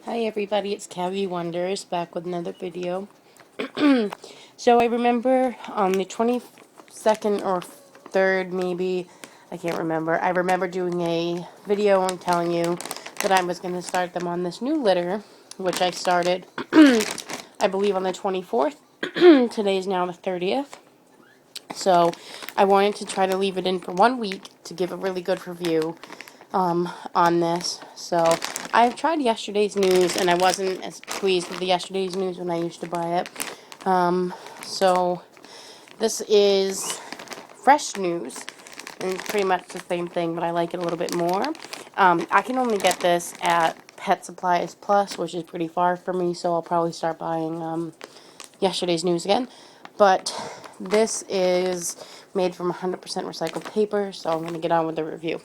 Hi everybody, it's Cavi Wonders back with another video. So I remember on the 22nd or 3rd maybe, I can't remember, I remember doing a video and telling you that I was going to start them on this new litter, which I started, I believe on the 24th. Today is now the 30th. So I wanted to try to leave it in for 1 week to give a really good review on this. So I've tried yesterday's news and I wasn't as pleased with the yesterday's news when I used to buy it. So this is fresh news and it's pretty much the same thing, but I like it a little bit more. I can only get this at Pet Supplies Plus, which is pretty far from me, so I'll probably start buying yesterday's news again. But this is made from 100% recycled paper, so I'm going to get on with the review.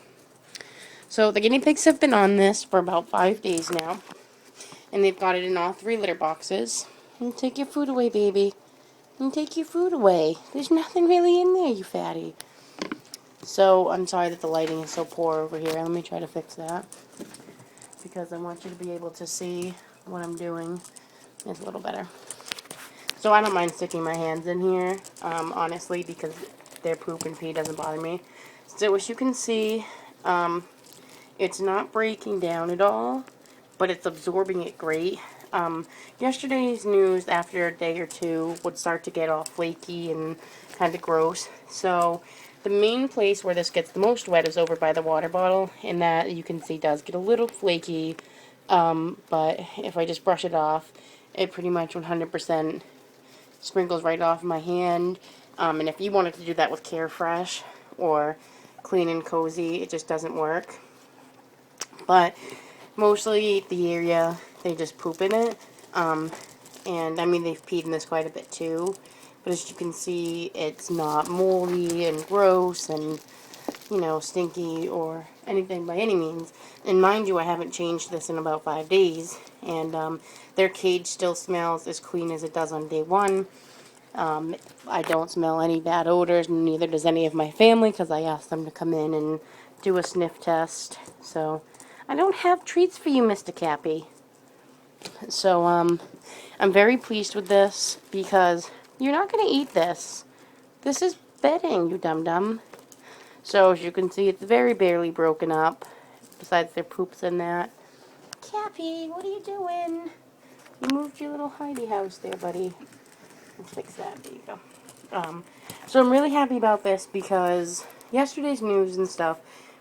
So the guinea pigs have been on this for about 5 days now, and they've got it in all 3 litter boxes. And take your food away, baby. And take your food away. There's nothing really in there, you fatty. So I'm sorry that the lighting is so poor over here. Let me try to fix that, because I want you to be able to see what I'm doing. It's a little better. So I don't mind sticking my hands in here, honestly, because their poop and pee doesn't bother me. So as you can see, it's not breaking down at all, but it's absorbing it great. Yesterday's news, after a day or two, would start to get all flaky and kind of gross. So the main place where this gets the most wet is over by the water bottle, and that, you can see, does get a little flaky. But if I just brush it off, it pretty much 100% sprinkles right off my hand. And if you wanted to do that with Carefresh or Clean and Cozy, it just doesn't work. But mostly the area, they just poop in it. And I mean, they've peed in this quite a bit too. But as you can see, it's not moldy and gross and, you know, stinky or anything by any means. And mind you, I haven't changed this in about 5 days. And their cage still smells as clean as it does on day 1. I don't smell any bad odors, neither does any of my family, because I asked them to come in and do a sniff test. So I don't have treats for you, Mr. Cappy. So I'm very pleased with this, because you're not going to eat this. This is bedding, you dum-dum. So as you can see, it's very barely broken up, besides their poops and that. Cappy, what are you doing? You moved your little hidey house there, buddy. Let's fix that. There you go. So I'm really happy about this, because yesterday's news and stuff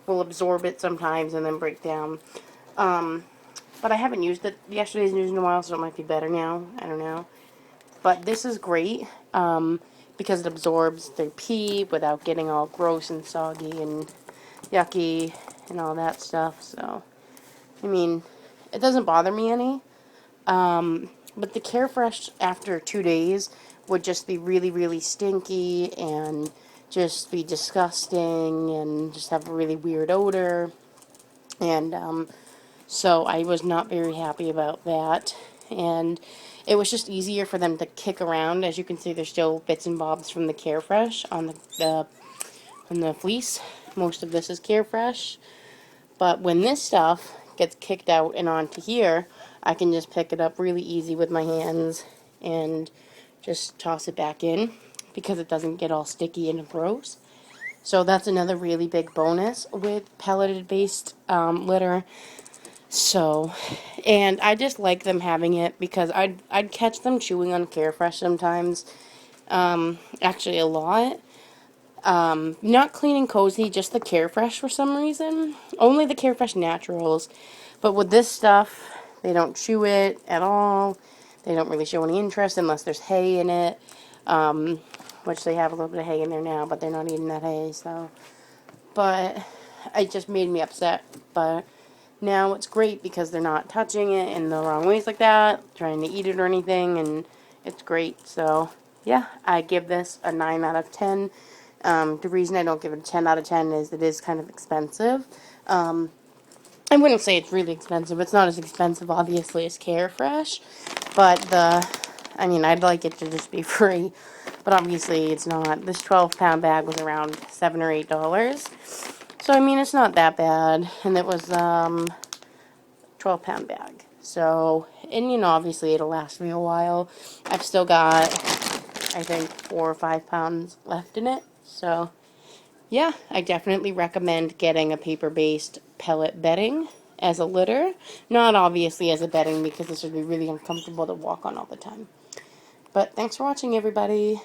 will absorb it sometimes and then break down. But I haven't used yesterday's news in a while, so it might be better now. I don't know. But this is great, because it absorbs their pee without getting all gross and soggy and yucky and all that stuff. So, I mean, it doesn't bother me any. But the Carefresh after 2 days would just be really, really stinky and just be disgusting and just have a really weird odor. And so I was not very happy about that. And it was just easier for them to kick around. As you can see, there's still bits and bobs from the Carefresh on the fleece. Most of this is Carefresh. But when this stuff gets kicked out and onto here, I can just pick it up really easy with my hands and just toss it back in, because it doesn't get all sticky and gross. So that's another really big bonus with pelleted based litter. So, and I just like them having it, because I'd catch them chewing on Carefresh sometimes, actually a lot. Not Clean and Cozy, just the Carefresh for some reason. Only the Carefresh Naturals. But with this stuff, they don't chew it at all. They don't really show any interest unless there's hay in it. Which they have a little bit of hay in there now, but they're not eating that hay, so. But it just made me upset. But now it's great, because they're not touching it in the wrong ways like that, trying to eat it or anything, and it's great. So, yeah, I give this a 9 out of 10. The reason I don't give it a 10 out of 10 is it is kind of expensive. I wouldn't say it's really expensive. It's not as expensive, obviously, as Carefresh. But I mean, I'd like it to just be free. But obviously, it's not. This 12-pound bag was around $7 or $8. So, I mean, it's not that bad. And it was 12-pound bag. So, and you know, obviously it'll last me a while. I've still got, I think, 4 or 5 pounds left in it. So, yeah, I definitely recommend getting a paper-based pellet bedding as a litter. Not obviously as a bedding because this would be really uncomfortable to walk on all the time. But thanks for watching, everybody.